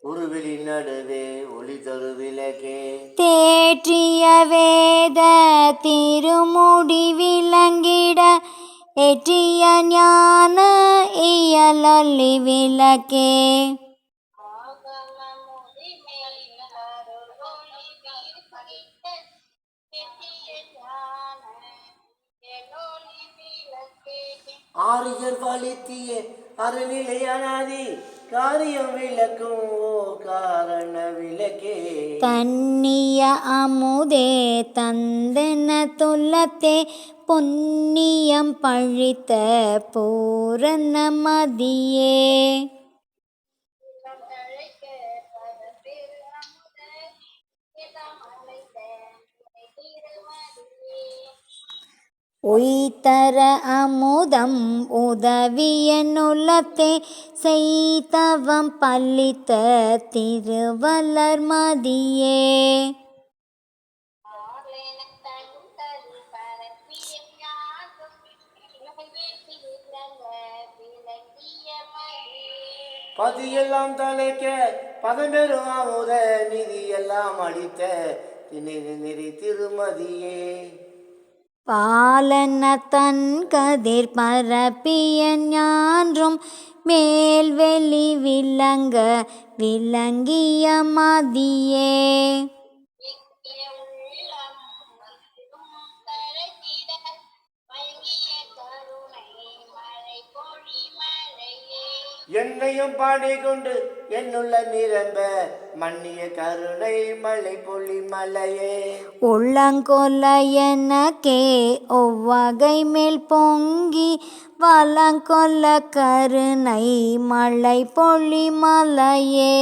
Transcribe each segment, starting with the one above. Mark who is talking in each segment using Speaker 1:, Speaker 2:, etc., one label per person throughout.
Speaker 1: உருவிலி நடுவே ஒளி தரு விளக்கே
Speaker 2: தேற்றிய வேத திருமுடி விளங்கிட ஏற்றிய ஞான இயலொளி விளக்கே
Speaker 1: ஆரியர் வலித்திய அருநிலை அனாதி காரியம் விளக்கும் ஓ காரண விளக்கே
Speaker 2: தன்னிய அமுதே தந்தன துல்லத்தே புண்ணியம் பழித்த பூரண மதியே உய்தர அமுதம் உதவிய நுலத்தே செய்தவம் பல்லித்த திருவள்ளர் மதியே
Speaker 1: பதியெல்லாம் தலைக்க பதம்பெரும் அமுத நிதி எல்லாம் அளித்த நெறி திருமதியே
Speaker 2: பாலன தன் கதிர் பரப்பிய ஞான்றும் மேல்வெளி விளங்க விளங்கிய மதியே
Speaker 1: என்னையும் பாடிக்கொண்டு என்னுள்ள நிரம்ப மன்னிய கருணை மலை பொழி மலையே
Speaker 2: உள்ளங்கொல்ல எனக்கே ஒவ்வகை மேல் பொங்கி வலங்கொல்ல கருணை மழை பொழி மலையே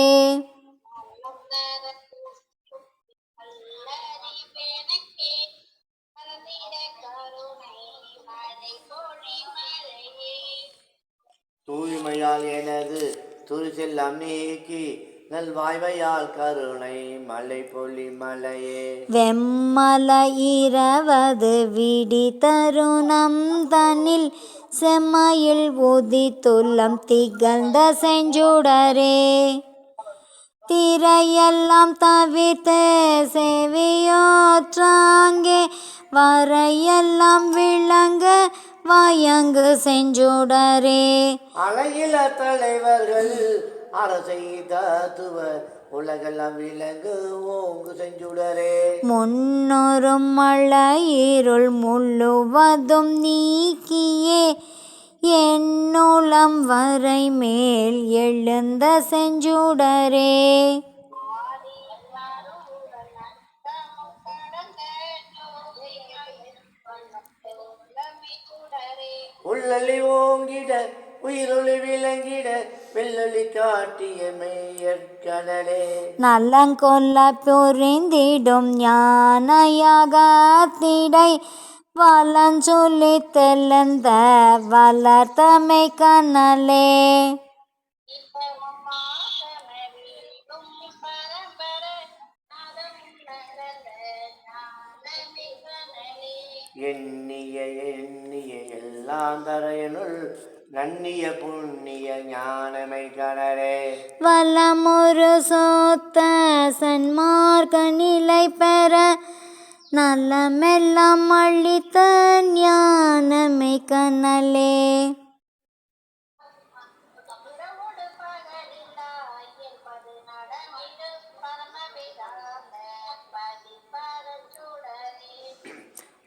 Speaker 1: தூய்மையால் எனது துரிசெல்லாம் நீக்கி நல்வாய்மையால் கருணை மலை பொழி மலையே
Speaker 2: வெம்மல இரவது விடி தருணம் தனில் செம்மையில் உதித்துள்ளம் திகழ்ந்த செஞ்சுடரே திரையெல்லாம் தவிர்த்து செவியோற்றாங்கே வரையெல்லாம் விளங்க வயங்கு செஞ்சுடரே
Speaker 1: அழகில தலைவர்கள் அரசை தத்துவ உலகெல்லாம் விலங்கு ஓங்கு செஞ்சுடரே
Speaker 2: முன்னொரும் மழையிருள் முழுவதும் நீக்கியே என்னுளம் வரை மேல் எழுந்த செஞ்சுடரே
Speaker 1: உள்ளொளி ஓங்கிட உயிரொளி விளங்கிட வெள்ளொளி காட்டிய மெய்யற்கடலே
Speaker 2: நலங்கொல்ல புரிந்திடும் ஞானயாகத்திடை வலஞ்சொல்லி தெளிந்த வளர்த்தமை கனலே
Speaker 1: எண்ணிய எண்ணிய எல்லாம் தரையனுள் நன்னிய புண்ணிய ஞானமை கடலே
Speaker 2: வலமுறு சொத்த சன்மார்க்க நிலை பெற நலமெல்லாம் அளித்த ஞானமை கனலே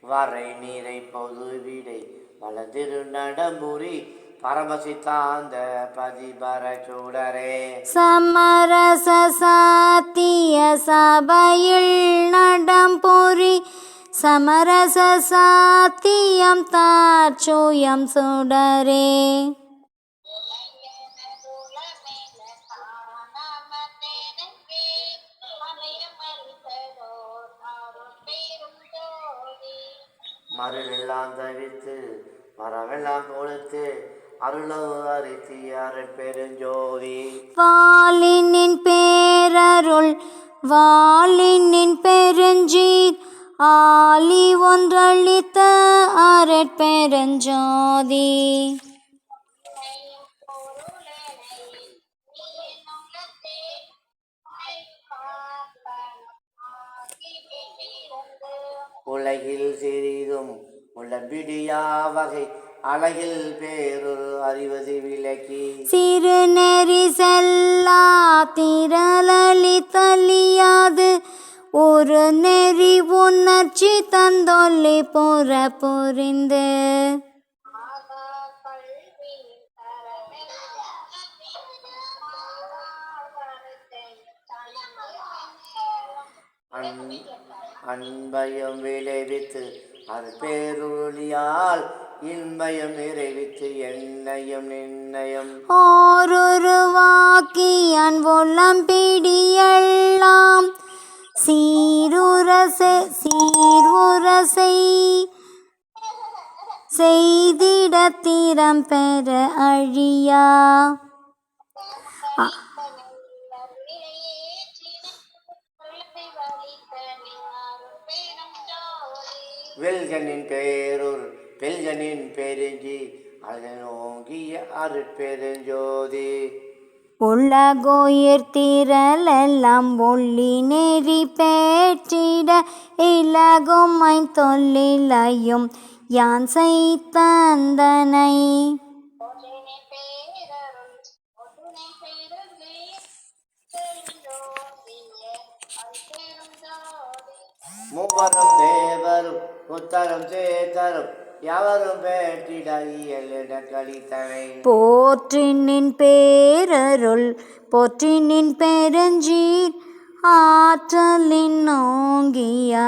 Speaker 1: வரை நீரை பொது விடை வலதிரு நடம்புரி பரமசித்தாந்த பதிபர சூடரே
Speaker 2: சமரச சாத்திய சபையில் நடம்புரி சமரச சாத்தியம் தாட்சோயம் சுடரே
Speaker 1: மருளெல்லாம் தவித்து மரமெல்லாம் கொடுத்து அருளோ அரித்தியார் பெருஞ்சோதி
Speaker 2: வாளினின் பேரருள் வாளினின் பெருஞ்சீர் ஆலி ஒன்றளித்த அரட்பெருஞ்சோதி
Speaker 1: உலகில் சிறிதும் உளம்பிடியா வகை அழகில் பேரொரு அறிவது விளக்கி
Speaker 2: சிறுநெறி செல்லா திரளி தலியாது ஒரு நெறி உணர்ச்சி தந்தொல்லி புற புரிந்து
Speaker 1: அன்பயம் விளைவித்து அது பேரொழியால் இன்பயம் நிறைவித்து எண்ணயம் நிர்ணயம்
Speaker 2: ஓருருவாக்கியன் உள்ளம் பிடியெல்லாம் செய்திட திறம் பெற அழியா
Speaker 1: வெல்கனின் பேரூர் பெல்கனின் பெருஞ்சி அதனோங்கிய அருட்பெருஞ்சோதி
Speaker 2: உலகோயிர் திரளெல்லாம் ஒளி நெறி பேற்றிட இலகும் தொல்லிலையும் யான் செய்தந்தனை
Speaker 1: மூவரும் தேவரும் உத்தரம் சேத்தரும் யாவரும் பேட்டிட இயலிட கழித்தனை
Speaker 2: போற்றினின் பேரருள் போற்றினின் பெருஞ்சீர் ஆற்றலின் நோங்கிய